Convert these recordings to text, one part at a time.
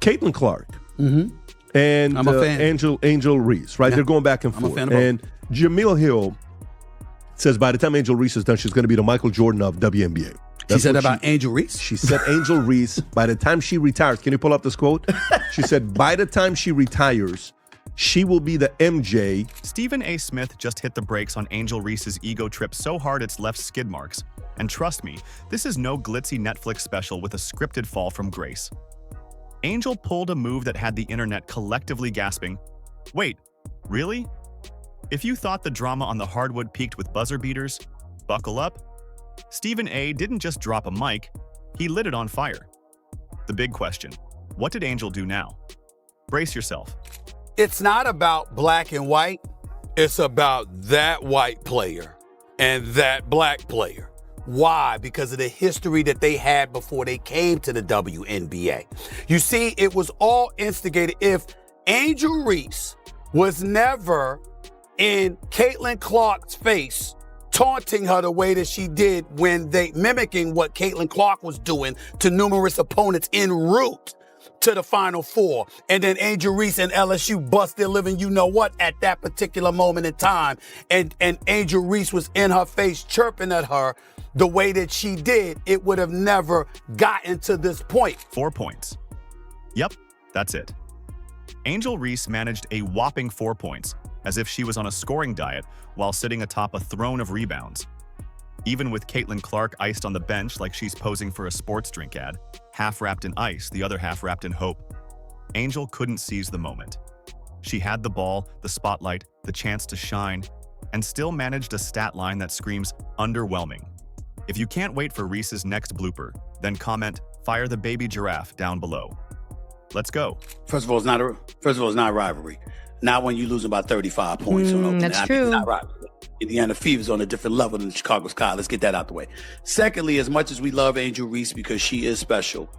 Caitlin Clark Mm-hmm. and I'm a fan. Angel Reese, right? Yeah. They're going back and I'm a forth. fan of both. And Jamil Hill says by the time Angel Reese is done, she's going to be the Michael Jordan of WNBA. She said about Angel Reese? She said Angel Reese, by the time she retires, can you pull up this quote? She said, by the time she retires, she will be the MJ. Stephen A. Smith just hit the brakes on Angel Reese's ego trip so hard it's left skid marks. And trust me, this is no glitzy Netflix special with a scripted fall from grace. Angel pulled a move that had the internet collectively gasping, "Wait, really?" If you thought the drama on the hardwood peaked with buzzer beaters, buckle up. Stephen A. didn't just drop a mic, he lit it on fire. The big question, what did Angel do now? Brace yourself. It's not about black and white. It's about that white player and that black player. Why? Because of the history that they had before they came to the WNBA. You see, it was all instigated. If Angel Reese was never in Caitlin Clark's face, taunting her the way that she did when they mimicking what Caitlin Clark was doing to numerous opponents en route to the Final Four. And then Angel Reese and LSU bust their living you-know-what at that particular moment in time. And Angel Reese was in her face chirping at her the way that she did. It would have never gotten to this point. 4 points. Yep, that's it. Angel Reese managed a whopping 4 points, as if she was on a scoring diet while sitting atop a throne of rebounds. Even with Caitlin Clark iced on the bench like she's posing for a sports drink ad, half wrapped in ice, the other half wrapped in hope, Angel couldn't seize the moment. She had the ball, the spotlight, the chance to shine, and still managed a stat line that screams underwhelming. If you can't wait for Reese's next blooper, then comment, "Fire the baby giraffe" down below. Let's go. First of all, it's not a rivalry. Not when you lose about 35 points on opening. That's true. It's not rivalry. Indiana Fever's on a different level than the Chicago Sky. Let's get that out the way. Secondly, as much as we love Angel Reese because she is special,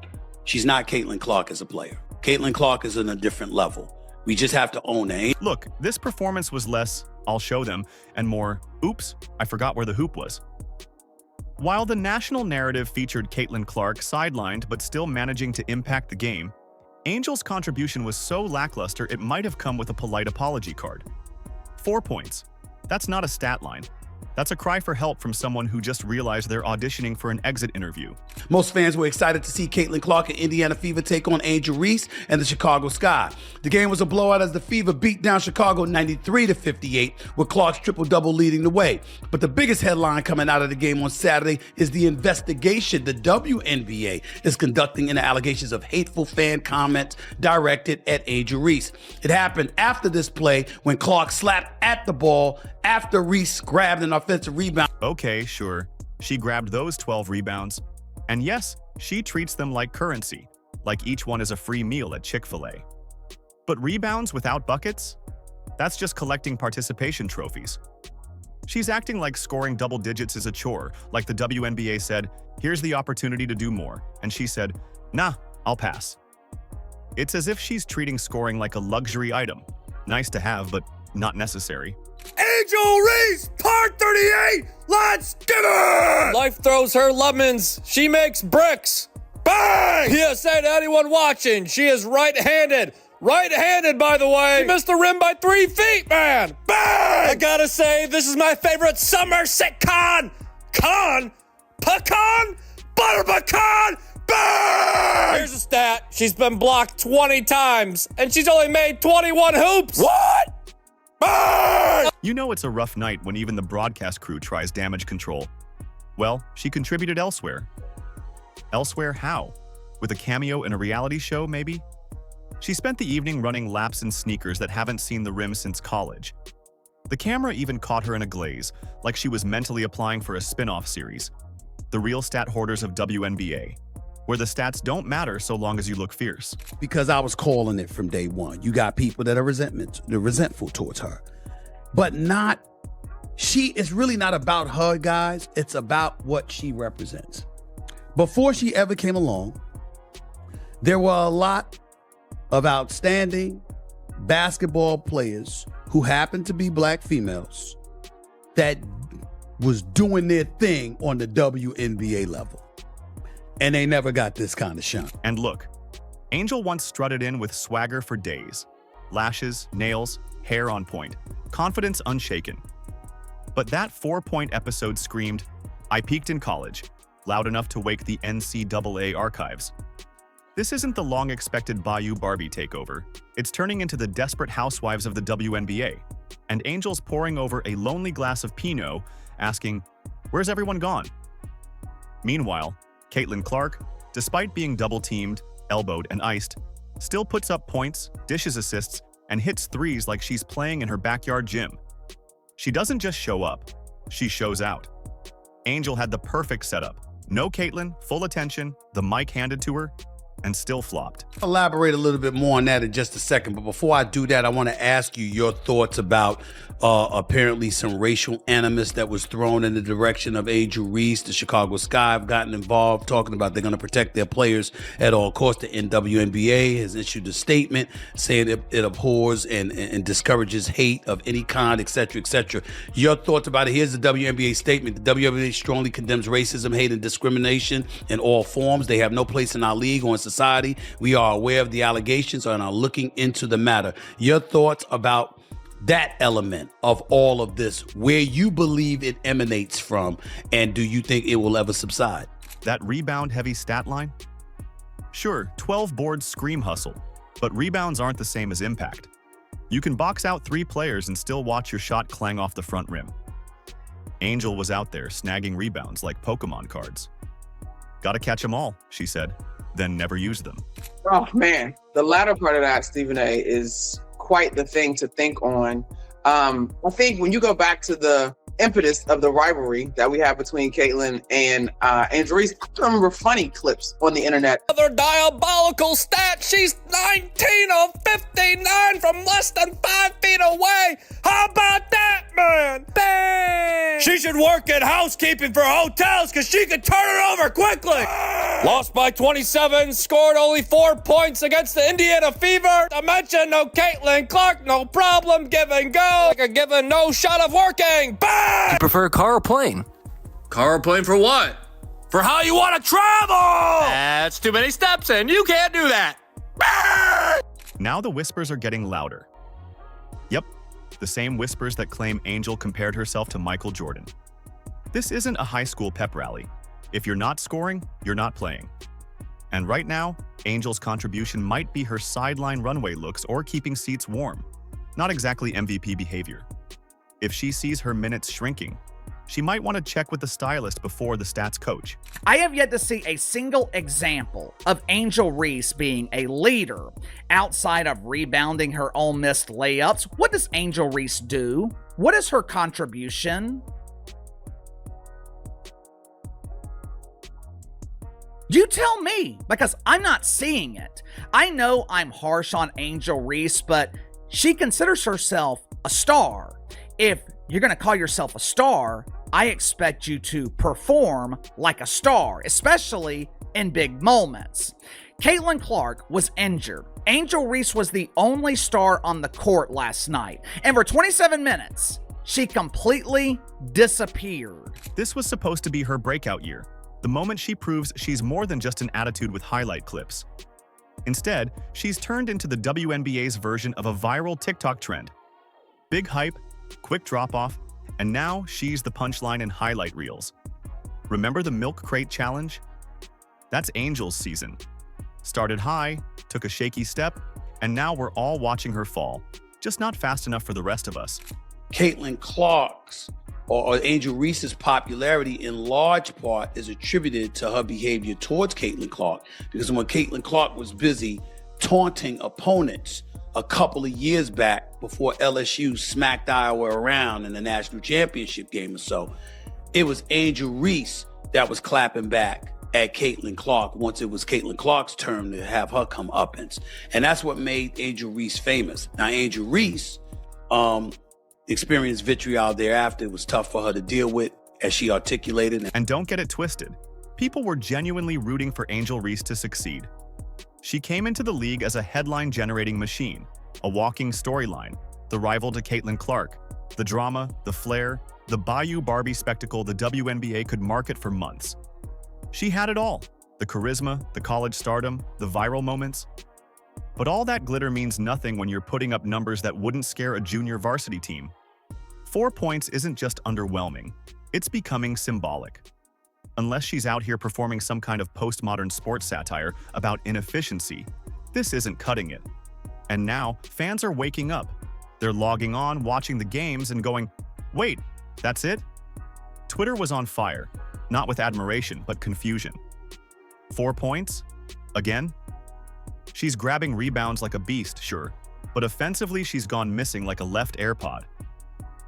she's not Caitlin Clark as a player. Caitlin Clark is on a different level. We just have to own it. Look, this performance was less, "I'll show them," and more, "Oops, I forgot where the hoop was." While the national narrative featured Caitlin Clark sidelined but still managing to impact the game, Angel's contribution was so lackluster it might have come with a polite apology card. 4 points. That's not a stat line. That's a cry for help from someone who just realized they're auditioning for an exit interview. Most fans were excited to see Caitlin Clark and Indiana Fever take on Angel Reese and the Chicago Sky. The game was a blowout as the Fever beat down Chicago 93-58, with Clark's triple-double leading the way. But the biggest headline coming out of the game on Saturday is the investigation the WNBA is conducting into allegations of hateful fan comments directed at Angel Reese. It happened after this play when Clark slapped at the ball after Reese grabbed an offensive rebound. Okay, sure. She grabbed those 12 rebounds. And yes, she treats them like currency, like each one is a free meal at Chick-fil-A. But rebounds without buckets? That's just collecting participation trophies. She's acting like scoring double digits is a chore, like the WNBA said, "Here's the opportunity to do more." And she said, "Nah, I'll pass." It's as if she's treating scoring like a luxury item. Nice to have, but not necessary. Angel Reese, part 38, let's get it! Life throws her lemons. She makes bricks. Bang! PSA to anyone watching, she is right-handed. Right-handed, by the way. She missed the rim by 3 feet, man. Bang! I gotta say, this is my favorite summer sitcom. Pecan? Butter pecan? Bang! Here's a stat. She's been blocked 20 times, and she's only made 21 hoops. What? Bang! You know it's a rough night when even the broadcast crew tries damage control. Well, she contributed elsewhere. Elsewhere how? With a cameo in a reality show, maybe? She spent the evening running laps in sneakers that haven't seen the rim since college. The camera even caught her in a glaze, like she was mentally applying for a spin-off series. The Real Stat Hoarders of WNBA, where the stats don't matter so long as you look fierce. Because I was calling it from day one. You got people that are resentful towards her. But it's really not about her, guys. It's about what she represents. Before she ever came along, there were a lot of outstanding basketball players who happened to be black females that was doing their thing on the WNBA level. And they never got this kind of shine. And look, Angel once strutted in with swagger for days. Lashes, nails, hair on point, confidence unshaken. But that 4-point episode screamed, "I peaked in college," loud enough to wake the NCAA archives. This isn't the long-expected Bayou Barbie takeover. It's turning into the desperate housewives of the WNBA. And Angel's pouring over a lonely glass of Pinot, asking, "Where's everyone gone?" Meanwhile, Caitlin Clark, despite being double-teamed, elbowed, and iced, still puts up points, dishes assists, and hits threes like she's playing in her backyard gym. She doesn't just show up, she shows out. Angel had the perfect setup. No Caitlin, full attention, the mic handed to her, and still flopped. Elaborate a little bit more on that in just a second, but before I do that, I want to ask you your thoughts about apparently some racial animus that was thrown in the direction of Angel Reese. The Chicago Sky have gotten involved, talking about they're going to protect their players at all costs. The WNBA has issued a statement saying it abhors and discourages hate of any kind, etc., etc. Your thoughts about it? Here's the WNBA statement. The WNBA strongly condemns racism, hate, and discrimination in all forms. They have no place in our league or in society. We are aware of the allegations and are looking into the matter. Your thoughts about that element of all of this, where you believe it emanates from, and do you think it will ever subside? That rebound-heavy stat line? Sure, 12 boards scream hustle, but rebounds aren't the same as impact. You can box out 3 players and still watch your shot clang off the front rim. Angel was out there snagging rebounds like Pokemon cards. "Gotta catch 'em all," she said, then never used them. Oh man, the latter part of that, Stephen A, is quite the thing to think on. I think when you go back to the impetus of the rivalry that we have between Caitlin and Angel Reese, I remember funny clips on the internet. Another diabolical stat. She's 19 of 59 from less than 5 feet away. How about that, man? Bang! She should work in housekeeping for hotels because she could turn it over quickly. Lost by 27, scored only 4 points against the Indiana Fever. To mention no Caitlin Clark, no problem, give and go. Like a given no shot of working. Bang! You prefer car or plane? Car or plane for what? For how you want to travel! That's too many steps and you can't do that. Bang! Now the whispers are getting louder. Yep, the same whispers that claim Angel compared herself to Michael Jordan. This isn't a high school pep rally. If you're not scoring, you're not playing. And right now, Angel's contribution might be her sideline runway looks or keeping seats warm. Not exactly MVP behavior. If she sees her minutes shrinking, she might want to check with the stylist before the stats coach. I have yet to see a single example of Angel Reese being a leader outside of rebounding her own missed layups. What does Angel Reese do? What is her contribution? You tell me, because I'm not seeing it. I know I'm harsh on Angel Reese, but she considers herself a star. If you're going to call yourself a star, I expect you to perform like a star, especially in big moments. Caitlin Clark was injured. Angel Reese was the only star on the court last night. And for 27 minutes, she completely disappeared. This was supposed to be her breakout year, the moment she proves she's more than just an attitude with highlight clips. Instead, she's turned into the WNBA's version of a viral TikTok trend. Big hype, quick drop-off, and now she's the punchline in highlight reels. Remember the milk crate challenge? That's Angel's season. Started high, took a shaky step, and now we're all watching her fall, just not fast enough for the rest of us. Caitlin Clark's or Angel Reese's popularity in large part is attributed to her behavior towards Caitlin Clark, because when Caitlin Clark was busy taunting opponents a couple of years back before LSU smacked Iowa around in the national championship game or so, it was Angel Reese that was clapping back at Caitlin Clark once it was Caitlin Clark's turn to have her comeuppance. And that's what made Angel Reese famous. Now, Angel Reese experienced vitriol thereafter. It was tough for her to deal with, as she articulated. And don't get it twisted. People were genuinely rooting for Angel Reese to succeed. She came into the league as a headline-generating machine, a walking storyline, the rival to Caitlin Clark, the drama, the flair, the Bayou Barbie spectacle the WNBA could market for months. She had it all. the charisma, the college stardom, the viral moments. But all that glitter means nothing when you're putting up numbers that wouldn't scare a junior varsity team. 4 points isn't just underwhelming, it's becoming symbolic. Unless she's out here performing some kind of postmodern sports satire about inefficiency, this isn't cutting it. And now, fans are waking up. They're logging on, watching the games, and going, "Wait, that's it?" Twitter was on fire, not with admiration, but confusion. 4 points? Again? She's grabbing rebounds like a beast, sure, but offensively she's gone missing like a left AirPod.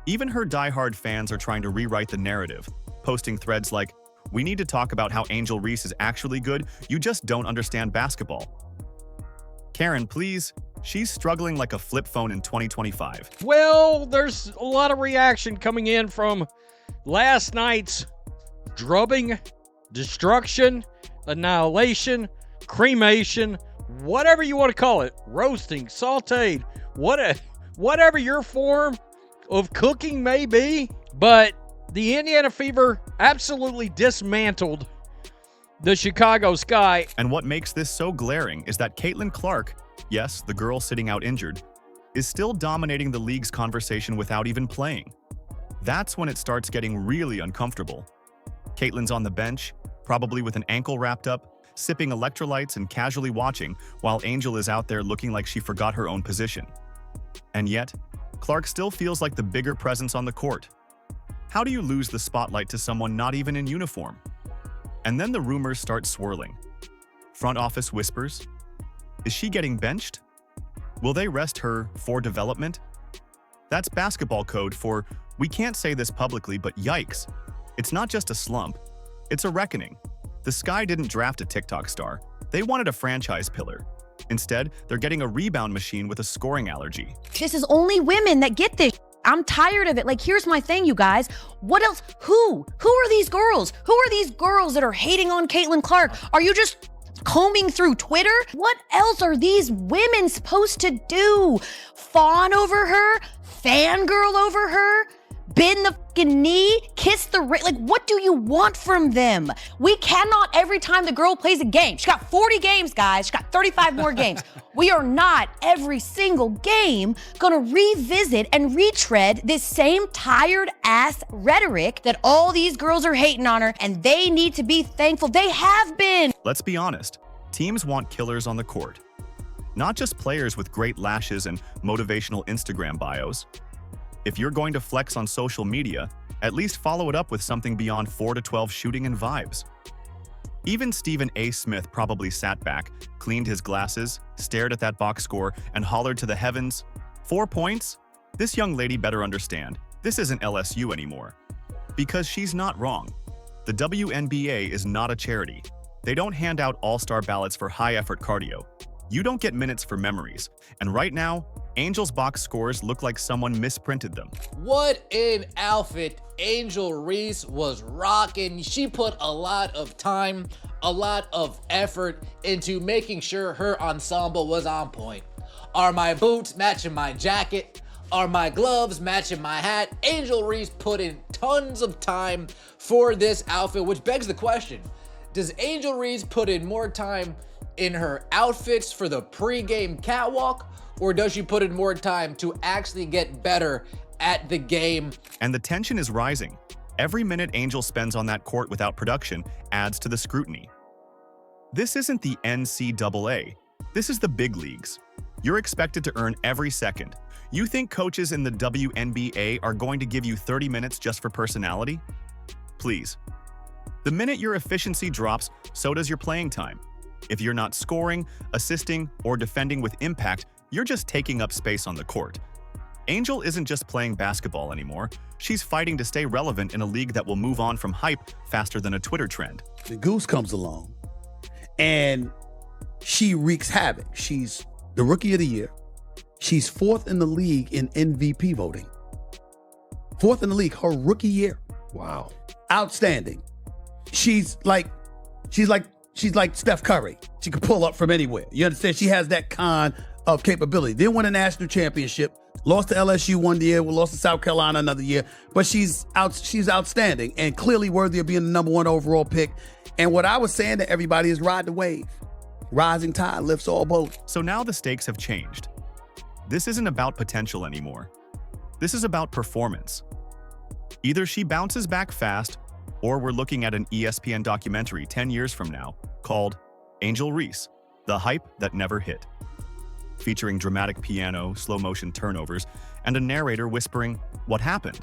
Even her diehard fans are trying to rewrite the narrative, posting threads like, "We need to talk about how Angel Reese is actually good, you just don't understand basketball." Karen, please. She's struggling like a flip phone in 2025. Well, there's a lot of reaction coming in from last night's drubbing, destruction, annihilation, cremation, whatever you want to call it, roasting, sauteed, whatever your form of cooking may be. But the Indiana Fever absolutely dismantled the Chicago Sky. And what makes this so glaring is that Caitlin Clark, yes, the girl sitting out injured, is still dominating the league's conversation without even playing. That's when it starts getting really uncomfortable. Caitlin's on the bench, probably with an ankle wrapped up, sipping electrolytes and casually watching, while Angel is out there looking like she forgot her own position. And yet, Clark still feels like the bigger presence on the court. How do you lose the spotlight to someone not even in uniform? And then the rumors start swirling. Front office whispers. Is she getting benched? Will they rest her for development? That's basketball code for, we can't say this publicly, but yikes. It's not just a slump, it's a reckoning. The Sky didn't draft a TikTok star. They wanted a franchise pillar. Instead, they're getting a rebound machine with a scoring allergy. This is only women that get this. I'm tired of it. Like, here's my thing, you guys. What else? Who are these girls? Who are these girls that are hating on Caitlin Clark? Are you just combing through Twitter? What else are these women supposed to do? Fawn over her? Fangirl over her? Bend the fucking knee? Kiss the ring? Like, what do you want from them? We cannot, every time the girl plays a game, she got 40 games, guys. She got 35 more games. We are not every single game gonna revisit and retread this same tired ass rhetoric that all these girls are hating on her, and they need to be thankful they have been. Let's be honest, teams want killers on the court. Not just players with great lashes and motivational Instagram bios. If you're going to flex on social media, at least follow it up with something beyond 4 to 12 shooting and vibes. Even Stephen A. Smith probably sat back, cleaned his glasses, stared at that box score, and hollered to the heavens, 4 points? This young lady better understand, this isn't LSU anymore. Because she's not wrong. The WNBA is not a charity. They don't hand out all-star ballots for high-effort cardio. You don't get minutes for memories. And right now, Angel's box scores look like someone misprinted them. What an outfit Angel Reese was rocking. She put a lot of time, a lot of effort into making sure her ensemble was on point. Are my boots matching my jacket? Are my gloves matching my hat? Angel Reese put in tons of time for this outfit, which begs the question, does Angel Reese put in more time in her outfits for the pre-game catwalk, or does she put in more time to actually get better at the game? And the tension is rising. Every minute Angel spends on that court without production adds to the scrutiny. This isn't the NCAA. This is the big leagues. You're expected to earn every second. You think coaches in the WNBA are going to give you 30 minutes just for personality? Please. The minute your efficiency drops, so does your playing time. If you're not scoring, assisting, or defending with impact, you're just taking up space on the court. Angel isn't just playing basketball anymore. She's fighting to stay relevant in a league that will move on from hype faster than a Twitter trend. The Goose comes along, and she wreaks havoc. She's the Rookie of the Year. She's 4th in the league in MVP voting. 4th in the league, her rookie year. Wow. Outstanding. She's like Steph Curry. She can pull up from anywhere. You understand? She has that kind of capability. Didn't win a national championship. Lost to LSU one year. We lost to South Carolina another year. But she's outstanding and clearly worthy of being the #1 overall pick. And what I was saying to everybody is ride the wave. Rising tide lifts all boats. So now the stakes have changed. This isn't about potential anymore. This is about performance. Either she bounces back fast, or we're looking at an ESPN documentary 10 years from now called Angel Reese, The Hype That Never Hit, featuring dramatic piano, slow-motion turnovers, and a narrator whispering, "What happened?"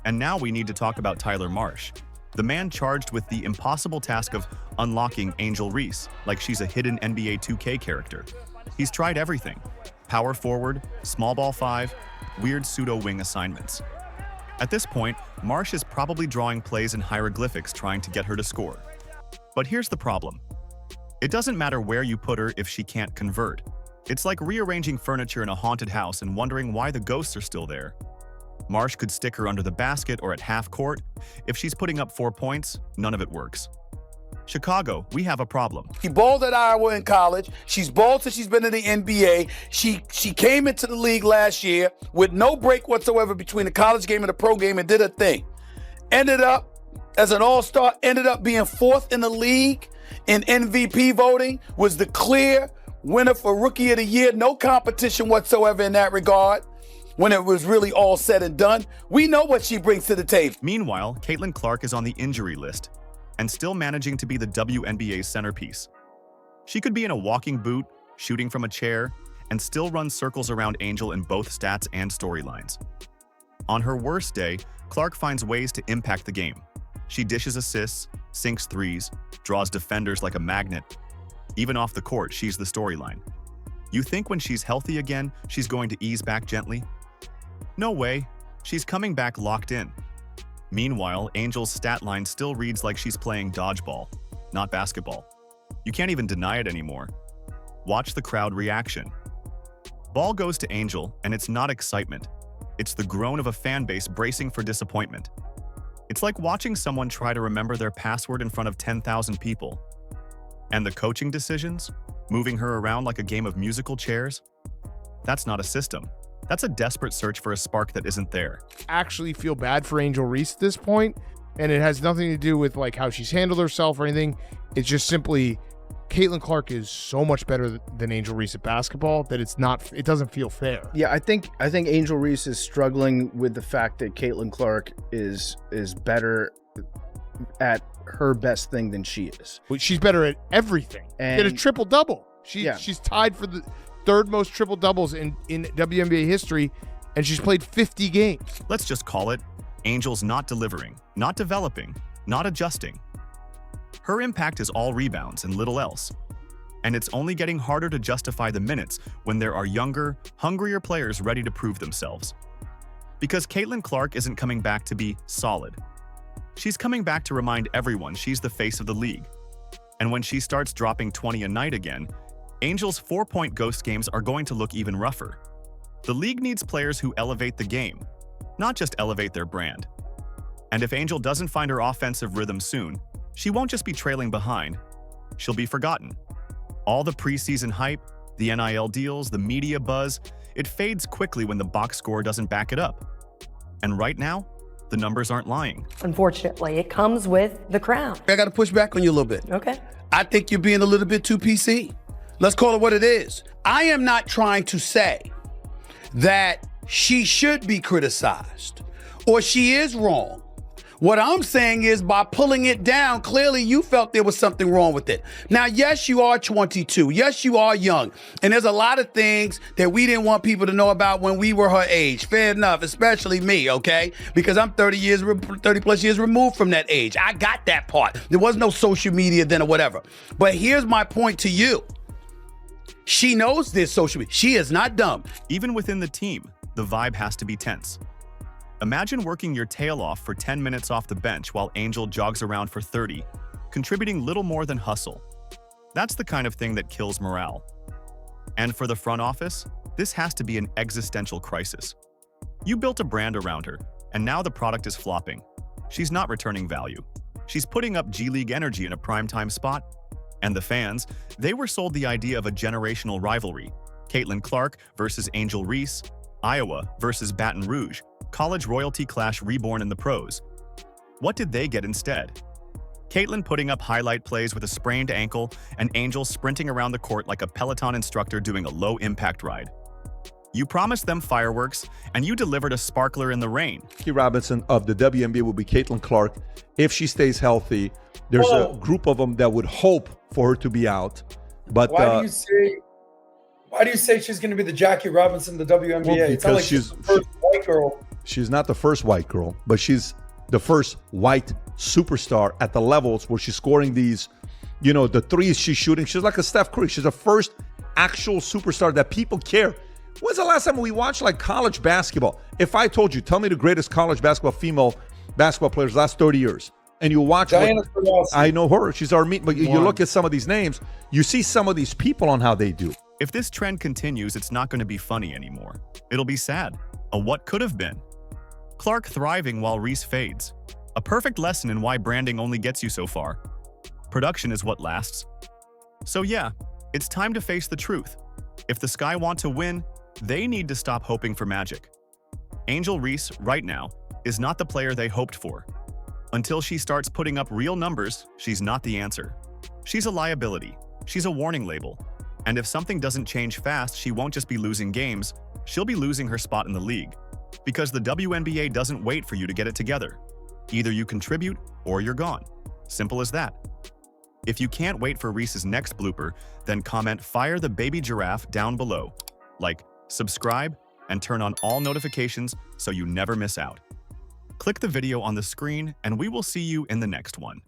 And now we need to talk about Tyler Marsh, the man charged with the impossible task of unlocking Angel Reese like she's a hidden NBA 2K character. He's tried everything: power forward, small ball 5, weird pseudo-wing assignments. At this point, Marsh is probably drawing plays in hieroglyphics trying to get her to score. But here's the problem. It doesn't matter where you put her if she can't convert. It's like rearranging furniture in a haunted house and wondering why the ghosts are still there. Marsh could stick her under the basket or at half court. If she's putting up 4 points, none of it works. Chicago, we have a problem. She balled at Iowa in college. She's balled since she's been in the NBA. She came into the league last year with no break whatsoever between the college game and the pro game and did her thing. Ended up as an all-star, ended up being 4th in the league in MVP voting, was the clear winner for Rookie of the Year. No competition whatsoever in that regard when it was really all said and done. We know what she brings to the table. Meanwhile, Caitlin Clark is on the injury list and still managing to be the WNBA's centerpiece. She could be in a walking boot, shooting from a chair, and still run circles around Angel in both stats and storylines. On her worst day, Clark finds ways to impact the game. She dishes assists, sinks threes, draws defenders like a magnet. Even off the court, she's the storyline. You think when she's healthy again, she's going to ease back gently? No way. She's coming back locked in. Meanwhile, Angel's stat line still reads like she's playing dodgeball, not basketball. You can't even deny it anymore. Watch the crowd reaction. Ball goes to Angel, and it's not excitement. It's the groan of a fan base bracing for disappointment. It's like watching someone try to remember their password in front of 10,000 people. And the coaching decisions? Moving her around like a game of musical chairs? That's not a system. That's a desperate search for a spark that isn't there. Actually feel bad for Angel Reese at this point, and it has nothing to do with like how she's handled herself or anything. It's just simply Caitlin Clark is so much better than Angel Reese at basketball that it doesn't feel fair. Yeah, I think Angel Reese is struggling with the fact that Caitlin Clark is better at her best thing than she is. But she's better at everything. And she had a triple-double. She's tied for the third most triple-doubles in WNBA history, and she's played 50 games. Let's just call it Angel's not delivering, not developing, not adjusting. Her impact is all rebounds and little else. And it's only getting harder to justify the minutes when there are younger, hungrier players ready to prove themselves. Because Caitlin Clark isn't coming back to be solid. She's coming back to remind everyone she's the face of the league. And when she starts dropping 20 a night again, Angel's 4-point ghost games are going to look even rougher. The league needs players who elevate the game, not just elevate their brand. And if Angel doesn't find her offensive rhythm soon, she won't just be trailing behind, she'll be forgotten. All the preseason hype, the NIL deals, the media buzz, it fades quickly when the box score doesn't back it up. And right now, the numbers aren't lying. Unfortunately, it comes with the crown. I got to push back on you a little bit. Okay. I think you're being a little bit too PC. Let's call it what it is. I am not trying to say that she should be criticized or she is wrong. What I'm saying is by pulling it down, clearly you felt there was something wrong with it. Now, yes, you are 22. Yes, you are young. And there's a lot of things that we didn't want people to know about when we were her age. Fair enough, especially me, okay? Because I'm 30 plus years removed from that age. I got that part. There was no social media then or whatever. But here's my point to you. She knows this social media. She is not dumb. Even within the team, the vibe has to be tense. Imagine working your tail off for 10 minutes off the bench while Angel jogs around for 30, contributing little more than hustle. That's the kind of thing that kills morale. And for the front office, this has to be an existential crisis. You built a brand around her, and now the product is flopping. She's not returning value. She's putting up G League energy in a primetime spot. And the fans, they were sold the idea of a generational rivalry. Caitlin Clark versus Angel Reese, Iowa versus Baton Rouge, college royalty clash reborn in the pros. What did they get instead? Caitlyn putting up highlight plays with a sprained ankle, and Angel sprinting around the court like a Peloton instructor doing a low-impact ride. You promised them fireworks, and you delivered a sparkler in the rain. Jackie Robinson of the WNBA will be Caitlin Clark if she stays healthy. There's a group of them that would hope for her to be out. But why do you say she's going to be the Jackie Robinson of the WNBA? Well, it's not like she's the first white girl. She's not the first white girl, but she's the first white superstar at the levels where she's scoring these, the threes she's shooting. She's like a Steph Curry. She's the first actual superstar that people care. When's the last time we watched like college basketball? If I told you, tell me the greatest college basketball female basketball players last 30 years, and you watch I know her. She's our meet, but you look at some of these names, you see some of these people on how they do. If this trend continues, it's not going to be funny anymore. It'll be sad. A what could have been. Clark thriving while Reese fades. A perfect lesson in why branding only gets you so far. Production is what lasts. So yeah, it's time to face the truth. If the Sky want to win, they need to stop hoping for magic. Angel Reese, right now, is not the player they hoped for. Until she starts putting up real numbers, she's not the answer. She's a liability. She's a warning label. And if something doesn't change fast, she won't just be losing games, she'll be losing her spot in the league. Because the WNBA doesn't wait for you to get it together. Either you contribute or you're gone. Simple as that. If you can't wait for Reese's next blooper, then comment "Fire the baby giraffe" down below. Like, subscribe, and turn on all notifications so you never miss out. Click the video on the screen and we will see you in the next one.